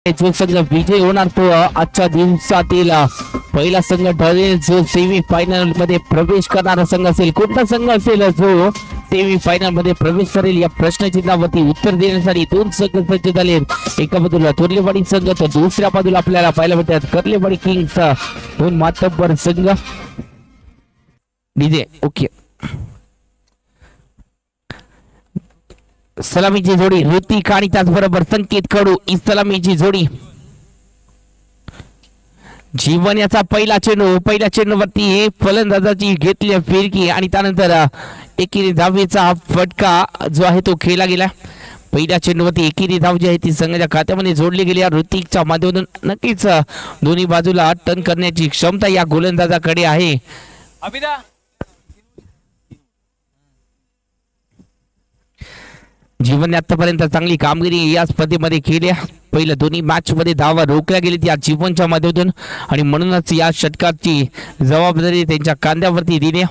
जो संघ विजय होणार तो आजच्या दिवसातील पहिला संघ ठरेल जो सेमी फायनल मध्ये प्रवेश करणारा संघ असेल. कोणता संघ असेल जो सेमी फायनल मध्ये प्रवेश करेल या प्रश्नचिन्हावरती उत्तर देण्यासाठी दोन संघ सज्ज झाले. एका बाजूला तोरलेवाडी संघ तर दुसऱ्या बाजूला आपल्याला पाहायला भेटतात कर्लेवाडी किंग्स. दोन मातब्बर संघ डीजे ओके. सलामीची जोडी ऋतिक आणि त्याचबरोबर संकेत कडू ही सलामीची जोडी. जीवन याचा पहिल्या चेंडूवरती फलंदाजाची घेतली फिरकी आणि त्यानंतर एकेरी धावेचा फटका जो आहे तो खेळला गेला. पहिल्या चेंडूवरती एकेरी धाव जी आहे ती संघाच्या खात्यामध्ये जोडली गेली. ऋतिकच्या माध्यमातून नक्कीच दोन्ही बाजूला टर्न करण्याची क्षमता या गोलंदाजाकडे आहे. जीवन आतापर्यंत चांगली कामगिरी या स्पर्धेमध्ये केली. पहिल्या दोन्ही मॅच मध्ये धावा रोखल्या गेली या जीवनच्या माध्यमातून आणि म्हणूनच या षटकाची जबाबदारी त्यांच्या खांद्यावरती दिली.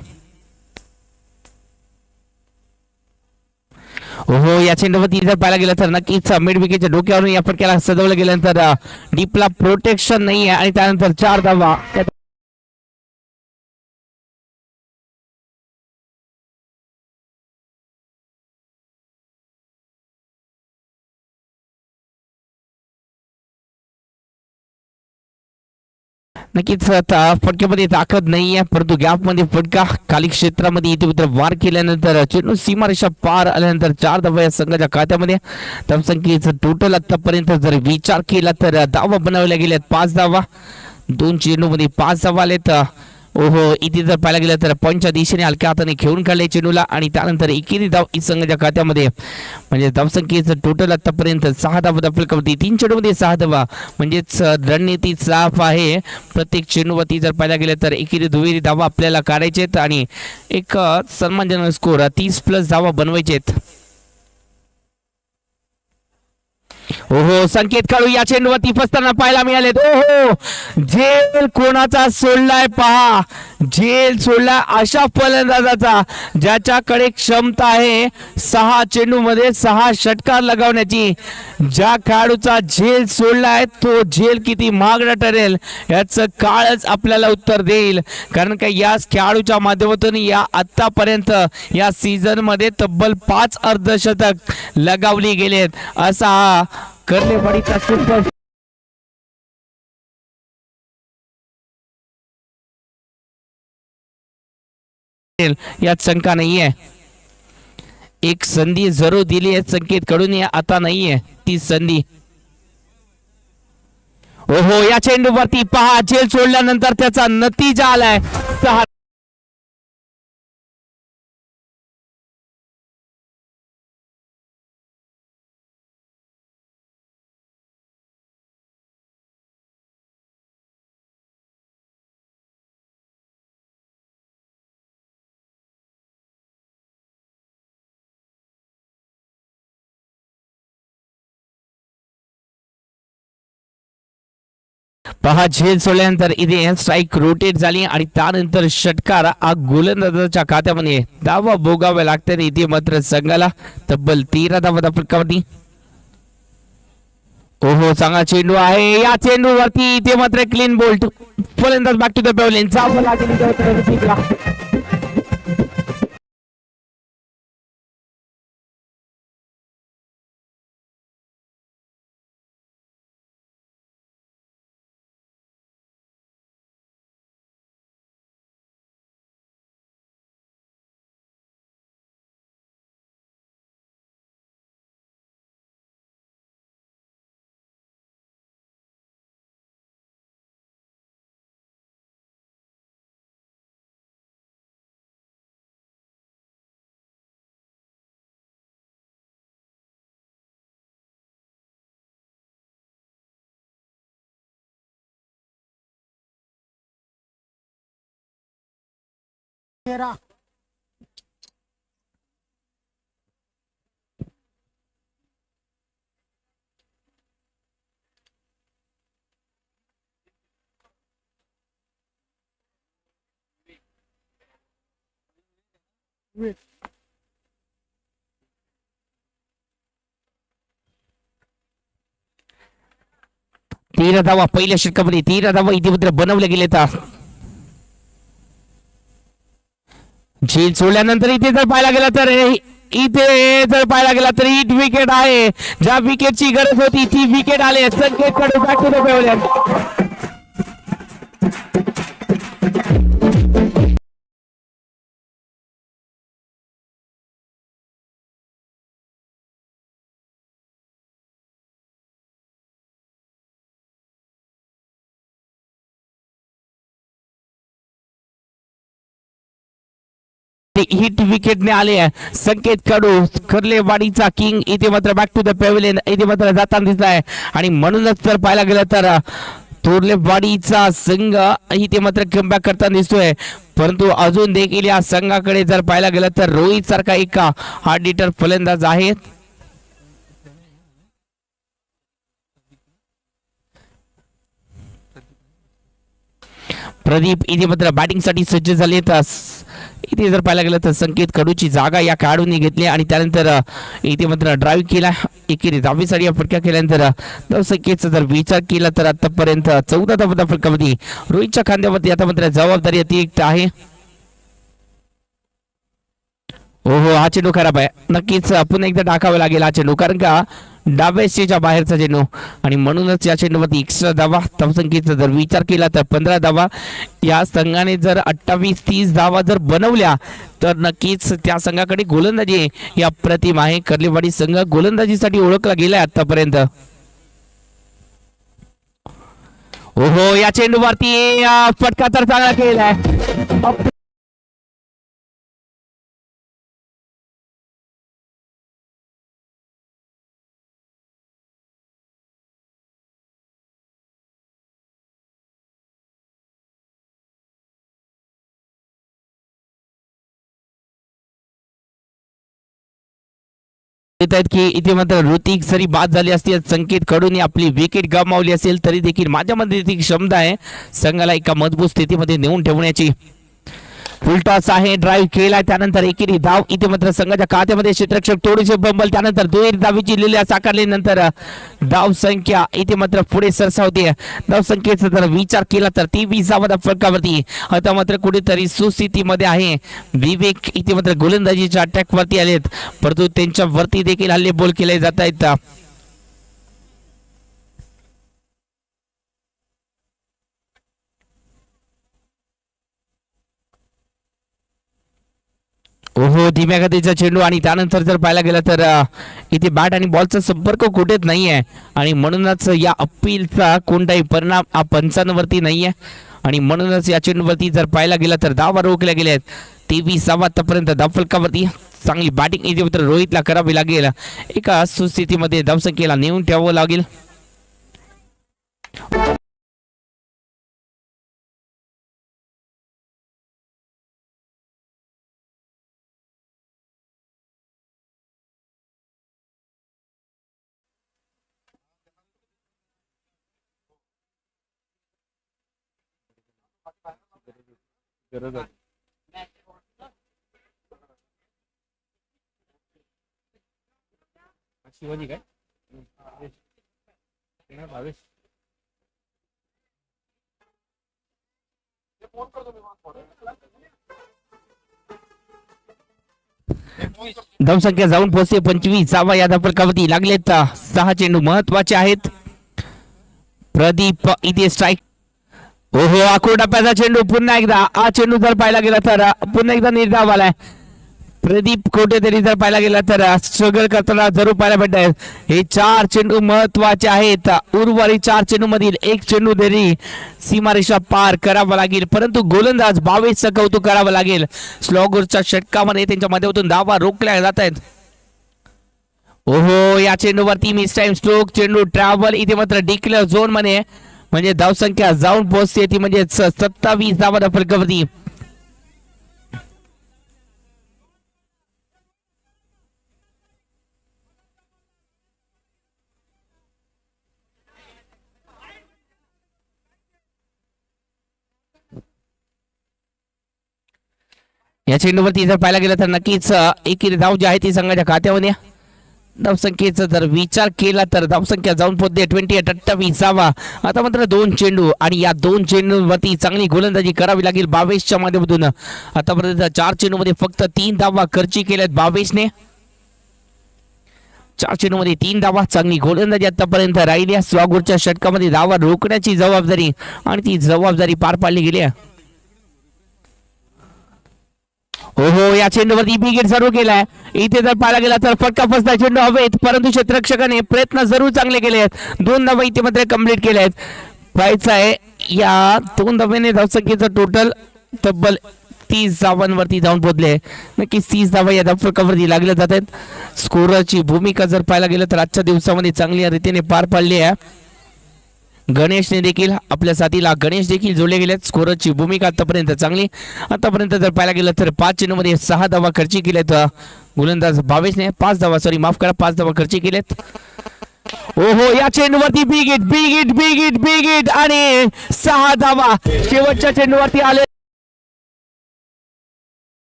हो या चेंडूवरती जर पाहायला गेलं तर नक्कीच मिड विकेटच्या डोक्यावरून या फटक्याला सजवलं गेल्यानंतर डीपला प्रोटेक्शन नाही आहे आणि त्यानंतर 4 धावा. नक्कीच फटक्यामध्ये ताकद नाही आहे परंतु गॅप मध्ये फटका खाली क्षेत्रामध्ये इथे वार केल्यानंतर चेंडू सीमारेषा पार आल्यानंतर 4 धावा या संघाच्या खात्यामध्ये. धावसंख्येचं टोटल आतापर्यंत जर विचार केला तर धावा बनवल्या गेल्यात 5 धावा. 2 चेंडूमध्ये 5 धावा आलेत. ओहो इथे जर पाहायला गेलं तर पंचच्या दिशेने हलक्या हाताने खेळून काढले चेंडूला आणि त्यानंतर एकेरी धाव ई संघाच्या खात्यामध्ये. म्हणजे धावसंख्येचं टोटल आतापर्यंत 6 धावा दाखल 3 चेंडूमध्ये 6 धावा म्हणजेच रणनीती साफ आहे. प्रत्येक चेंडूवरती जर पाहायला गेलं तर एकेरी दुहेरी धावा आपल्याला काढायचे आहेत आणि एक सन्मानजनक स्कोर 30+ धावा बनवायचे आहेत. ओहो संकेत काळू या चेंडूवरती फसताना पाहायला मिळाले. ओहो झेल कोणाचा सोडलाय पहा. झेल सोडला अशा फलंदाजाचा ज्याच्याकडे क्षमता आहे 6 चेंडूमध्ये 6 षटकार लगावण्याची. ज्या खेळाडूचा झेल सोडलाय तो झेल किती महागडा ठरेल याचं काळच आपल्याला उत्तर देईल. कारण का या खेळाडूच्या माध्यमातून या आतापर्यंत या सीझन मध्ये तब्बल 5 अर्धशतक लगावली गेलेत. असा कर्लेवाडीचा सुपर यात शंका नाहीये. एक संधी जरूर दिली आहे संकेत कडून आता नाहीये ती संधी. ओहो या चेंडूवरती पहा झेल सोडल्यानंतर त्याचा नतीजा आलाय 6. पहा झेल सोडल्यानंतर इथे स्ट्राईक रोटेट झाली आणि त्यानंतर षटकार गोलंदाजाच्या खात्यामध्ये. धावा भोगाव्या लागतात इथे मात्र संघाला तब्बल 13 धावा फटकावरती. ओहो चांगला चेंडू आहे या चेंडूवरती इथे मात्र क्लीन बोल्ट. फलंदाज बॅक टू द बॉलिंग धावा लागली. 13 धावा पहिल्या षटकामध्ये 13 धावा इथे मात्र बनवले गेले. झेल सोडल्यानंतर इथे जर पाहायला गेला तर इथे जर पाहायला गेला तर हिट विकेट आहे. ज्या विकेटची गरज होती ती विकेट आली. Sanket Kadu back to the pavilion. Hit विकेटने आले संकेत कडू कर्लेवाडीचा किंग इथे मात्र बॅक टू द पॅव्हलियन इथे मात्र जाताना दिसत आहे. आणि म्हणूनच जर पाहायला गेलं तर तोर्लेवाडीचा संघ इथे मात्र कमबॅक करताना दिसतोय. परंतु अजून देखील या संघाकडे जर पाहायला गेलं तर रोहित सारखा एक हार्ड हिटर फलंदाज आहे. प्रदीप इथे मात्र बॅटिंग साठी सज्ज झाले. इथे जर पाहायला गेलं तर संकेत कडूची जागा या खेळाडूंनी घेतली आणि त्यानंतर इथे मात्र ड्राईव्ह केला. एकेरी 10वी साडी या फटका केल्यानंतर संकेतचा जर विचार केला तर आतापर्यंत 14 धावा फटकामध्ये रोहितच्या खांद्यावरती आता मात्र जबाबदारी अतिरिक्त आहे. ओहो हा चेंडू खराब आहे. नक्कीच पुन्हा एकदा टाकावा लागेल हा चेंडू कारण का डाव्या स्टेजच्या बाहेरचा चेंडू आणि म्हणूनच या चेंडूवरती एक्स्ट्रा धावा धावसंख्येचा जर विचार केला तर 15 धावा. या संघाने जर 28-30 धावा जर बनवल्या तर नक्कीच त्या संघाकडे गोलंदाजी या प्रतिम आहे. कर्लेवाडी संघ गोलंदाजीसाठी ओळखला गेलाय आतापर्यंत. ओहो या चेंडूवरती फटका तर चांगला केलाय. की इथे मात्र ऋतिक जरी बाद झाली असती संकेत कडून आपली विकेट गमावली असेल तरी देखील माझ्यामध्ये ती क्षमता आहे संघाला एका मजबूत स्थितीमध्ये नेऊन ठेवण्याची. फुलटॉस आहे ड्राईव्ह केला त्यानंतर एकेरी धाव इथे मात्र संघाच्या खात्यामध्ये क्षेत्ररक्षक थोडीशी बंबल त्यानंतर दुहेरी धावीची लिहिल्या साकारली नंतर धाव संख्या इथे मात्र पुढे सरसावते. धाव संख्येचा जर विचार केला तर 23 धावा फलकावरती आता मात्र कुठेतरी सुस्थितीमध्ये आहे. विवेक इथे मात्र गोलंदाजीच्या अटॅक वरती आलेत परंतु त्यांच्या वरती देखील हल्ले बोल केले जात आहेत. ओहो धीम्या गतीचा चेंडू आणि त्यानंतर जर पाहायला गेलं तर इथे बॅट आणि बॉलचा संपर्क कुठेच नाहीये आणि म्हणूनच या अपीलचा कोणताही परिणाम पंचांवरती नाहीये आणि म्हणूनच या चेंडूवरती जर पाहायला गेलं तर धावा रोखल्या गेल्या आहेत. 23 धावा आतापर्यंत धावफलकावरती चांगली बॅटिंग इथे मात्र रोहितला करावी लागेल. एका सुस्थितीमध्ये धावसंख्येला नेऊन ठेवावं लागेल. शिवाजी काय भावेश धावसंख्या जाऊन पोहोचते 25. या धावफलकावरती लागलेत 6 चेंडू महत्वाचे आहेत. प्रदीप इथे स्ट्राईक. ओहो आखूड टप्प्याचा चेंडू पुन्हा एकदा हा चेंडू जर पाहायला गेला तर पुन्हा एकदा निर्धाव आलाय. प्रदीप कुठेतरी जर पाहायला गेला तर स्ट्रगल करताना जरूर पाहायला भेटत आहेत. हे 4 चेंडू महत्वाचे आहेत. उर्वरित 4 चेंडू मधील एक चेंडू तरी सीमारेषा पार करावा लागेल परंतु गोलंदाज 22चं कौतुक करावं लागेल. स्लॉगरच्या षटकामध्ये त्यांच्या माध्यमातून धावा रोखल्या जात आहेत. ओहो या चेंडूवरती मिस टाइम स्ट्रोक चेंडू ट्रॅव्हल इथे मात्र डिक्लेअर झोन मध्ये म्हणजे धावसंख्या जाऊन पोहोचते ती म्हणजे 27 धावा फलकावरती. या चेंडूवरती जर पाहायला गेलं तर नक्कीच एकेरी धाव जी आहे ती संघाच्या खात्यामध्ये धावसंख्येचा जर विचार केला तर धावसंख्या जाऊन पोहोचते 28. आता मात्र 2 चेंडू आणि या 2 चेंडूवरती चांगली गोलंदाजी करावी लागेल 22च्या माध्यमातून. आतापर्यंत 4 चेंडूमध्ये फक्त 3 धावा खर्ची केल्यात 22ने. 4 चेंडूमध्ये 3 धावा, चांगली गोलंदाजी आतापर्यंत राहिली. स्वागुरच्या षटकामध्ये धावा रोखण्याची जबाबदारी आणि ती जबाबदारी पार पाडली गेली आहे. हो या चेंडूवरती विकेट सर्व केलाय. इथे जर पाहायला गेला तर फटका फसला चेंडू हवेत, परंतु क्षेत्ररक्षकाने प्रयत्न जरूर चांगले केले आहेत. 2 धावा इथे मात्र कंप्लीट केल्या आहेत. पाहायचं आहे या 2 धाव्याने धावसंख्येचं टोटल तब्बल 30 धावांवरती जाऊन पोहोचले. नक्कीच 30 धावा या धावफलकावरती लागल्या जात आहेत. स्कोरची भूमिका जर पाहायला गेलं तर आजच्या दिवसामध्ये चांगल्या रीतीने पार पाडली आहे. गणेशने देखील आपल्या साथीला गणेश देखील जोडले गेलेत. स्कोरची भूमिका आतापर्यंत चांगली. आतापर्यंत जर पाहायला गेलं तर 5 चेंडूमध्ये 6 धावा खर्ची केल्यात गोलंदाज भावेशने. 5 धावा 5 धावा खर्ची केलेत. ओहो या चेंडूवरती बिग हिट आणि 6 धावा शेवटच्या चेंडूवरती आले.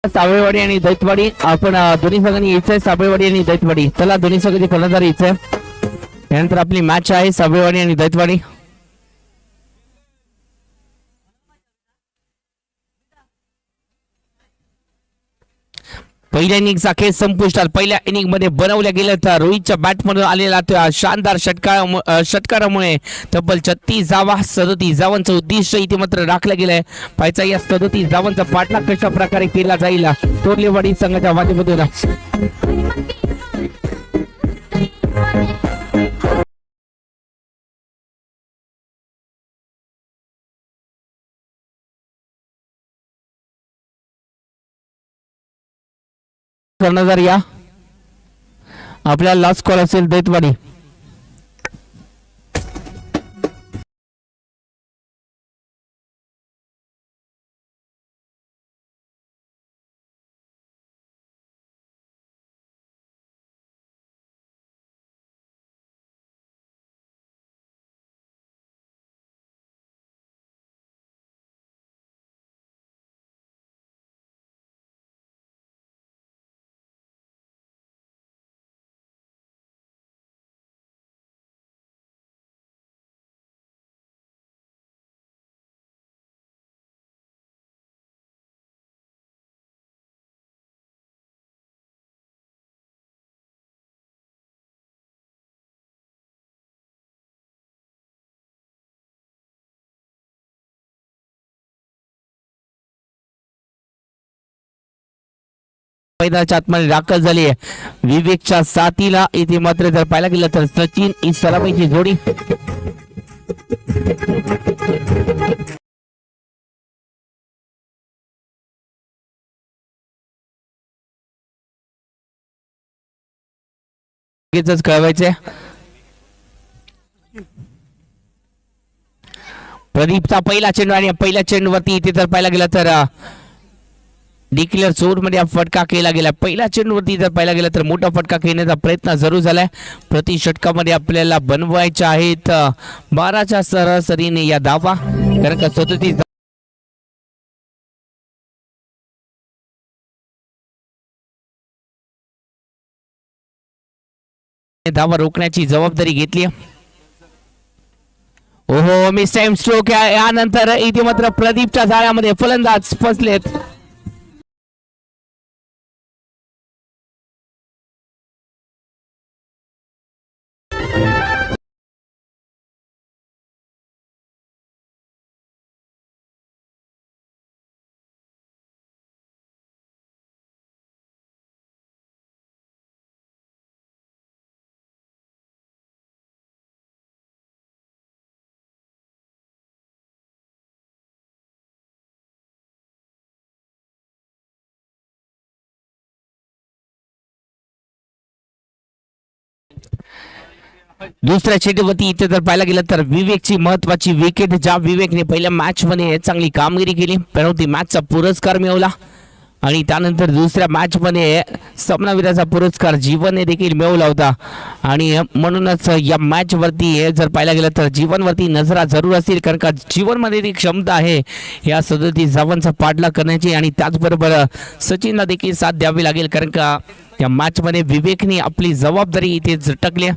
साबळेवाडी आणि दैतवाडी आपण दोन्ही संघांनी यायचं आहे. साबळेवाडी आणि दैतवाडी, चला दोन्ही संघांची फलंदाज यायचं आहे. यानंतर आपली मॅच आहे साबळेवाडी आणि दैतवाडी. पहिल्या इनिंगचा खेळ संपुष्टात. पहिल्या इनिंग मध्ये बनवल्या गेल्या तर रोहितच्या बॅटमधून आलेला त्या शानदार षटकारामुळे तब्बल 36 धावा 37 धावांचं उद्दिष्ट इथे मात्र राखलं गेलंय. पाहायचा या 37 धावांचा पाठलाग कशा प्रकारे केला जाईल तोरलेवाडी संघाच्या माध्यमातून. कर्णधार या आपला लास्ट कॉल असेल दैतवाडी. मैदानाच्या आतमध्ये दाखल झाली आहे. विवेकच्या साथीला इथे मात्र जर पाहायला गेलं तर सचिन ही सलामीची जोडी. कळवायचे प्रदीपचा पहिला चेंडू आणि पहिल्या चेंडूवरती इथे जर पाहायला गेलं तर डिक्लेअर जोर मध्ये फटका केला गेला. पहिल्या चेंडूवरती जर पाहायला गेला तर मोठा फटका खेळण्याचा प्रयत्न जरूर झालाय. प्रति षटकामध्ये आपल्याला बनवायच्या आहेत 12च्या सरासरीने या धावा, कारण का 37 धावा रोखण्याची जबाबदारी घेतली. ओहो मिस टाइम स्ट्रोक यानंतर इथे मात्र प्रदीपच्या जाळ्यामध्ये फलंदाज फसलेत. दुसऱ्या चेंडूवरती इथे जर पाहायला गेलं तर विवेकची महत्वाची विकेट, ज्या विवेकने पहिल्या मॅच मध्ये चांगली कामगिरी केली, पेनल्टी मॅचचा पुरस्कार मिळवला आणि त्यानंतर दुसऱ्या मॅच मध्ये सामनावीराचा पुरस्कार जीवनने देखील मिळवला होता. आणि म्हणूनच या मॅच वरती जर पाहायला गेलं तर जीवनवरती नजरा जरूर असतील, कारण का जीवनमध्ये ती क्षमता आहे या 37 धावांचा पाठलाग करण्याची. आणि त्याचबरोबर सचिनला देखील साथ द्यावी लागेल, कारण का या मॅच मध्ये विवेकने आपली जबाबदारी इथे झटकली.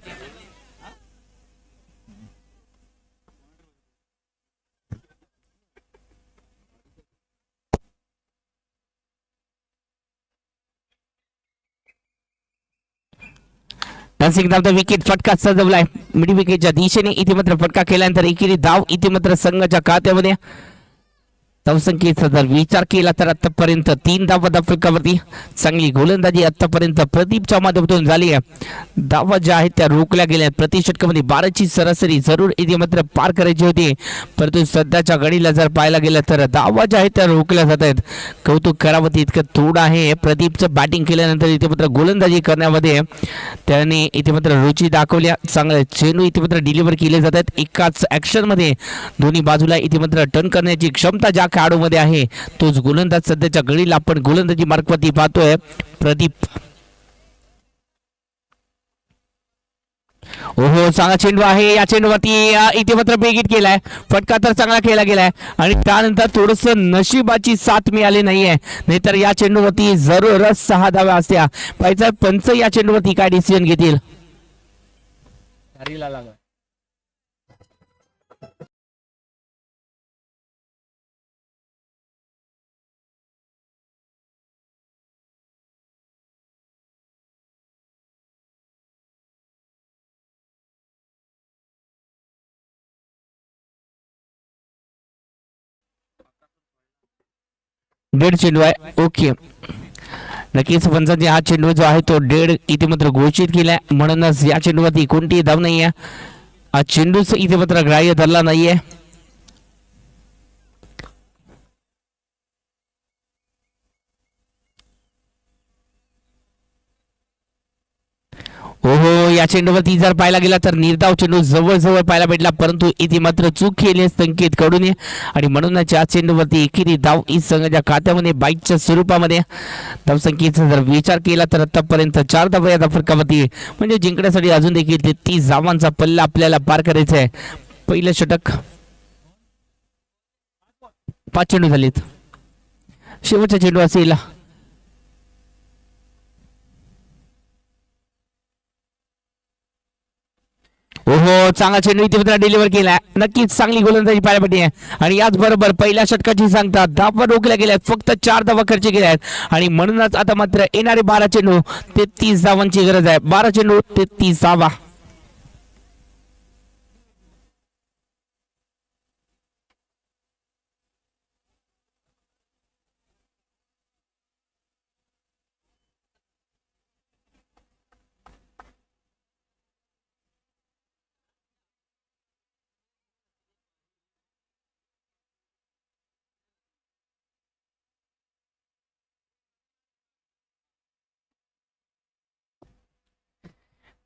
एकदा विकेट फटका सजवलाय मिड विकेटच्या दिशेने, इथे मात्र फटका केल्यानंतर एकेरी धाव इथे मात्र संघाच्या खात्यामध्ये. धावसंख्येचा जर विचार केला तर आतापर्यंत 3 धावा फलकावरती. चांगली गोलंदाजी आतापर्यंत प्रदीपच्या माध्यमातून झाली आहे. धावा ज्या आहेत त्या रोखल्या गेल्या. प्रति षटकामध्ये 12ची सरासरी जरूर इथे मात्र पार करायची होती, परंतु सध्याच्या घडीला जर पाहायला गेलं तर धावा ज्या आहेत त्या रोखल्या जात आहेत. कौतुक करावं इतकं थोडं आहे. प्रदीपचं बॅटिंग केल्यानंतर इथे मात्र गोलंदाजी करण्यामध्ये त्याने इथे मात्र रुची दाखवल्या. चांगले चेंडू इथे मात्र डिलिव्हर केले जात आहेत एकाच ऍक्शन मध्ये. दोन्ही बाजूला इथे मात्र टर्न करण्याची क्षमता ज्या खेळाडूमध्ये आहे तोच गोलंदाज सध्याच्या घडीला आपण गोलंदाजी मार्गवरती पाहतोय प्रदीप. ओहो चांगला चेंडू आहे. या चेंडूवरती इथे मात्र बेगीत केलाय. फटका तर चांगला केला गेलाय आणि त्यानंतर थोडस नशिबाची साथ मिळाली नाहीये, नाहीतर या चेंडूवरती जरूरच 6 धाव्या असत्या. पाहिजे पंच या चेंडूवरती काय डिसिजन घेतील. डेड चेंडू आहे. ओके, नक्कीच पंचांनी हा चेंडू जो आहे तो डेड इथे मात्र घोषित केलाय, म्हणूनच या चेंडूवरती कोणतीही धाव नाहीये. हा चेंडूच इथे मात्र ग्राह्य धरला नाहीये. ओहो या चेंडूवरती जर पाहायला गेला तर निर्धाव चेंडू जवळ पाहायला भेटला, परंतु इथे मात्र चूक केली संकेत कडून. आणि म्हणूनच या चेंडूवरती एकेरी धाव ई संघाच्या खात्यामध्ये बाईकच्या स्वरूपामध्ये. धावसंख्येचा जर विचार केला तर आतापर्यंत 4 धावा या फरकावरती, म्हणजे जिंकण्यासाठी अजून देखील 33 धावांचा पल्ला आपल्याला पार करायचा आहे. पहिलं षटक 5 चेंडू झालेत. शेवटचा चेंडू असेल. ओहो चांगला चेंडू इथे डिलिव्हर केलाय. नक्कीच चांगली गोलंदाजी पाहायला भेटली आहे. आणि याच बरोबर पहिल्या षटकाची सांगता धावा रोखल्या गेल्या, फक्त 4 धावा खर्च केल्या आहेत. आणि म्हणूनच आता मात्र येणारे 12 चेंडू 33 धावांची गरज आहे. 12 चेंडू 33 धावा.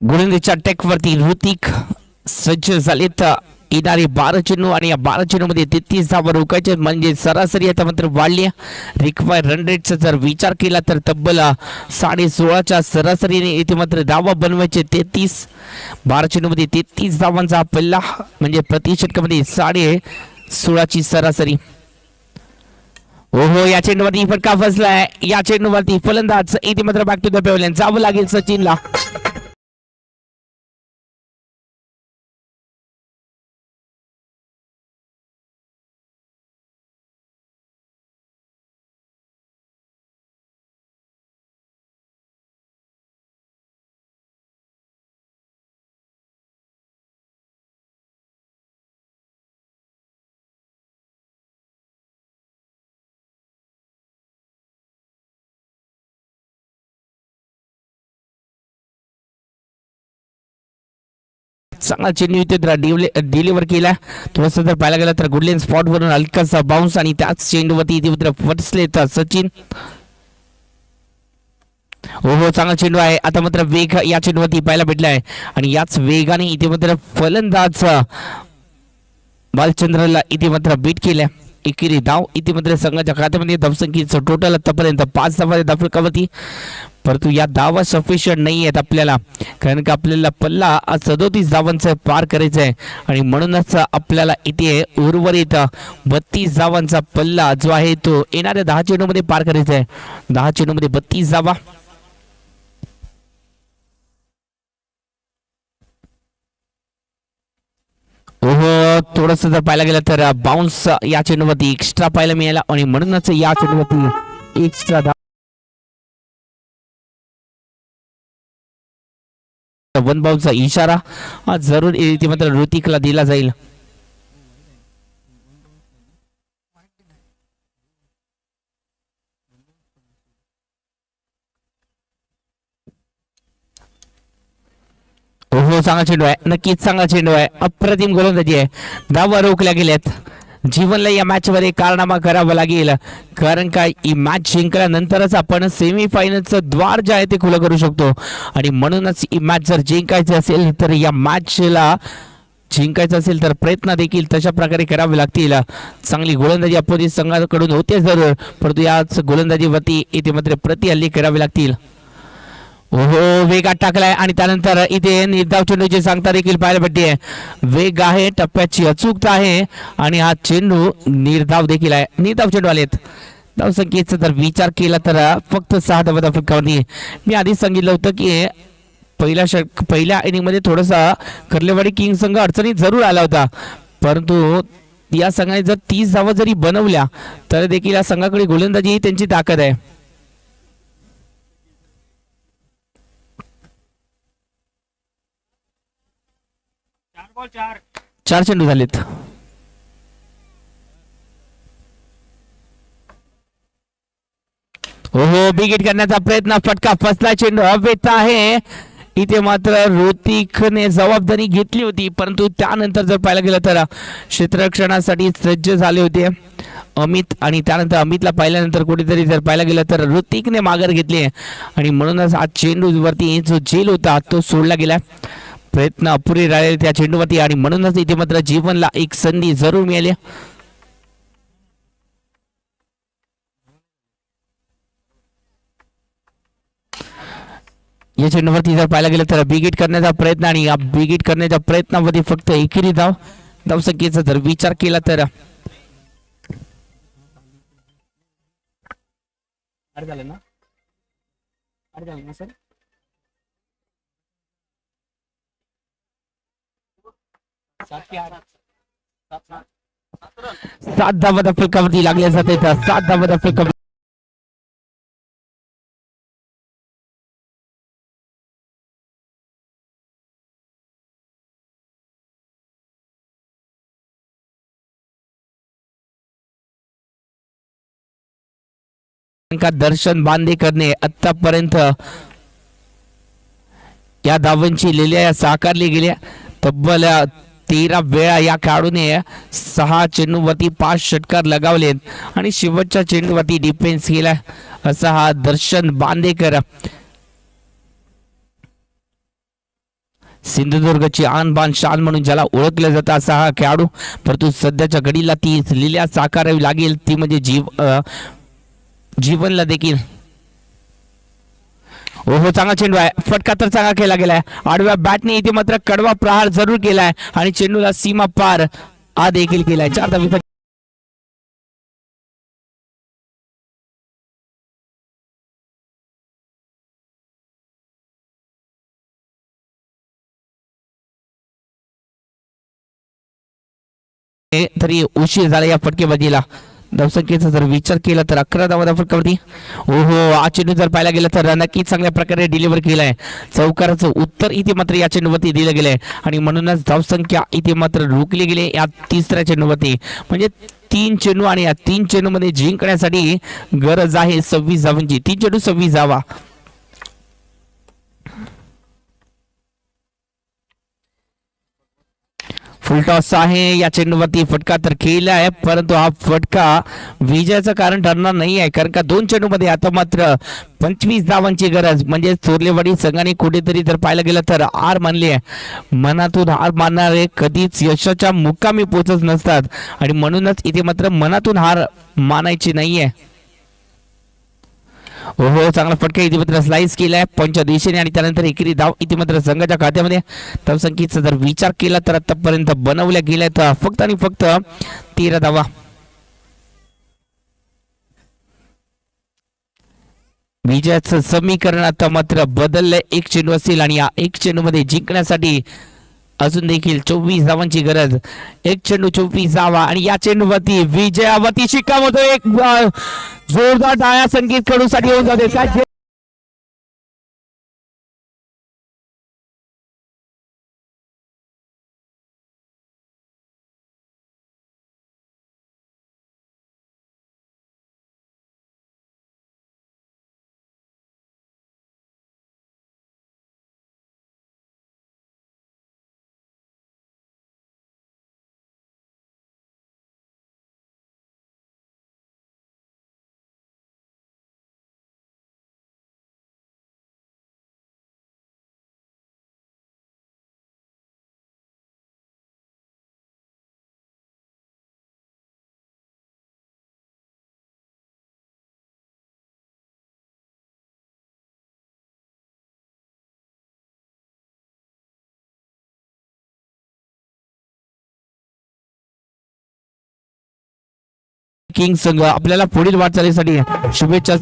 गोलंदाजीच्या टेकवरती ऋतिक सज्ज झालेत. येणारे 12 चेंडू आणि या 12 चेंडू मध्ये 33 धावा रोखायचे, म्हणजे सरासरी आता मात्र वाढली. रिक्वायर रन रेटचा जर विचार केला तर तब्बल 16.5च्या सरासरीने इथे मात्र धावा बनवायचे 33. 12 चेंडू मध्ये 33 धावांचा पल्ला, म्हणजे प्रति षटकामध्ये 16.5ची सरासरी. ओहो या चेंडूवरती फटका फसलाय. या चेंडूवरती फलंदाज इथे मात्र बॅक टू द पेवलेन जावं लागेल सचिनला. चांगला चेंडू इथे डिलिव्हर केला. थोडंसं जर पाहायला गेलं तर गुडलेन स्पॉट वरून हलकासा बाउन्स आणि त्याच चेंडूवरती इथे मात्र फटसले तर सचिन. हो चांगला चेंडू आहे. आता मात्र वेग या चेंडूवरती पाहायला भेटलाय आणि याच वेगाने इथे मात्र फलंदाज बालचंद्रला इथे मात्र बीट केल्या. एकेरी धाव इथे मात्र संघाच्या खात्यामध्ये धावसंख्येचं टोटल आतापर्यंत 5 धावा धावफलकावरती. परंतु या धावा सफिशियंट नाही आहेत आपल्याला, कारण का आपल्याला पल्ला 37 धावांचा पार करायचा आहे आणि म्हणूनच आपल्याला इथे उर्वरित 32 धावांचा पल्ला जो आहे तो येणाऱ्या 10 चेंडूमध्ये पार करायचा आहे. 10 चेंडूमध्ये 32 धावा. ओहो थोडस जर पाहायला गेलं तर बाउन्स या चेंडूवरती एक्स्ट्रा पाहायला मिळाला आणि म्हणूनच या चेंडूवरती एक्स्ट्रा वन बाउन्सचा इशारा जरूर इथे मात्र ऋतिकला दिला जाईल. हो चांगला चेंडू आहे, नक्कीच चांगला चेंडू आहे. अप्रतिम गोलंदाजी आहे. धावा रोखल्या गेल्यात. जीवनला या मॅच मध्ये कारनामा करावा लागेल, कारण काय ही मॅच जिंकल्यानंतरच आपण सेमीफायनलचं द्वार जे आहे ते खुलं करू शकतो आणि म्हणूनच ही मॅच जर जिंकायची असेल तर या मॅचला जिंकायचं असेल तर प्रयत्न देखील तशा प्रकारे करावे लागतील. चांगली गोलंदाजी अपोजिट संघाकडून होते जरूर, परंतु याच गोलंदाजीवरती इथे मात्र प्रतिहल्ले करावे लागतील. ओहो वेगात टाकलाय आणि त्यानंतर इथे निर्धाव चेंडूची सांगता देखील पाहायला भेटते. वेग आहे, टप्प्याची अचूकता आहे आणि हा चेंडू निर्धाव देखील आहे. निर्धाव चेंडू आलेत. धाव संख्येचा जर विचार केला तर फक्त 6 धावा धावफलकावरती. मी आधीच सांगितलं होतं की पहिल्या इनिंग मध्ये थोडासा कर्लेवाडी किंग संघ अडचणीत जरूर आला होता, परंतु या संघाने जर 30 धावा जरी बनवल्या तर देखील या संघाकडे गोलंदाजी ही त्यांची ताकद आहे. चार चेंडू झालेत. हो बिगेट करण्याचा प्रयत्न, फटका फसला, चेंडू हवेत आहे. इथे मात्र ऋतिकने जबाबदारी घेतली होती, परंतु त्यानंतर जर पाहायला गेलं तर क्षेत्ररक्षणासाठी सज्ज झाले होते अमित आणि त्यानंतर अमितला पाहिल्यानंतर कुठेतरी जर पाहायला गेलं तर ऋतिकने माघार घेतली आणि म्हणूनच हा चेंडूवरती जो झेल होता तो सोडला गेला. प्रयत्न अपुरे राहिले त्या चेंडूवरती आणि म्हणूनच इथे मात्र जीवनला एक संधी जरूर मिळाली. या चेंडूवरती जर पाहायला गेलं तर बिगिट करण्याचा प्रयत्न आणि या बिगिट करण्याच्या प्रयत्नामध्ये फक्त एकेरी धाव संख्येचा जर विचार केला तर सर 7 धावा फलकावरती लागल्या जाते. 7 धावा फलकावरती दर्शन बांदेकरने आतापर्यंत या धावांची लिहिल्या साकारली गेल्या. तब्बल 13 वेळा या खेळाडूने 6 चेंडूवरती 5 षटकार लगावलेत आणि शेवटच्या चेंडूवरती डिफेन्स केला. असा हा दर्शन बांदेकर, सिंधुदुर्गची आन बान शान म्हणून ज्याला ओळखलं जातं असा हा खेळाडू, परंतु सध्याच्या घडीला ती लिहिल्या साकारावी लागेल, ती म्हणजे जीवनला देखील. ओहो चांगला चेंडू आहे, फटका तर चांगला केला गेलाय. आडव्या बॅटने इथे मात्र कडवा प्रहार जरूर केलाय आणि चेंडूला सीमा पार आ देखील केलाय. 4 धावा तरी उशीर झाला या फटकेबाजीला. धावसंख्येचा जर विचार केला तर 11 धावा फटकावरती. ओहो हा चेंडू जर पाहायला गेला तर नक्कीच चांगल्या प्रकारे डिलिव्हर केलाय. चौकाराचं उत्तर इथे मात्र या चेंडूवरती दिलं गेलंय आणि म्हणूनच धावसंख्या इथे मात्र रोखली गेली या 3ऱ्या चेंडूवरती. म्हणजे 3 चेंडू आणि या 3 चेंडूमध्ये जिंकण्यासाठी गरज आहे 26 धावांची. 3 चेंडू 26 धावा. फुलटॉस आहे, या चेंडूवरती फटका तर खेळला आहे, परंतु हा फटका विजयाचं कारण ठरणार नाही आहे, कारण का 2 चेंडूमध्ये आता मात्र 25 धावांची गरज. म्हणजे चोरलेवाडी संघाने कुठेतरी जर पाहायला गेलं तर हार मानली आहे. मनातून हार मानणारे कधीच यशाच्या मुकामी पोहोचत नसतात आणि म्हणूनच इथे मात्र मनातून हार मानायची नाहीये. हो, चांगला फटका इथे मात्र स्लाइस केलाय पंच्या दिशेने आणि त्यानंतर एकेरी धाव इथे मात्र संघाच्या खात्यामध्ये. धावसंख्येचा जर विचार केला तर आतापर्यंत बनवल्या गेल्या तर फक्त आणि फक्त 13 धावा. विजयाचं समीकरण आता मात्र बदललंय. 1 चेंडू असेल आणि या 1 चेंडू मध्ये जिंकण्यासाठी अजून देखील 24 धावांची गरज. 1 चेंडू 24 धावा आणि या चेंडूवरती विजयावरती शिक्कामोर्तब. एक जोरदार टाळ्या संगीत कडूसाठी होऊन जाते. काय किंग संघ आपल्याला पुढील वाटचालीसाठी शुभेच्छा.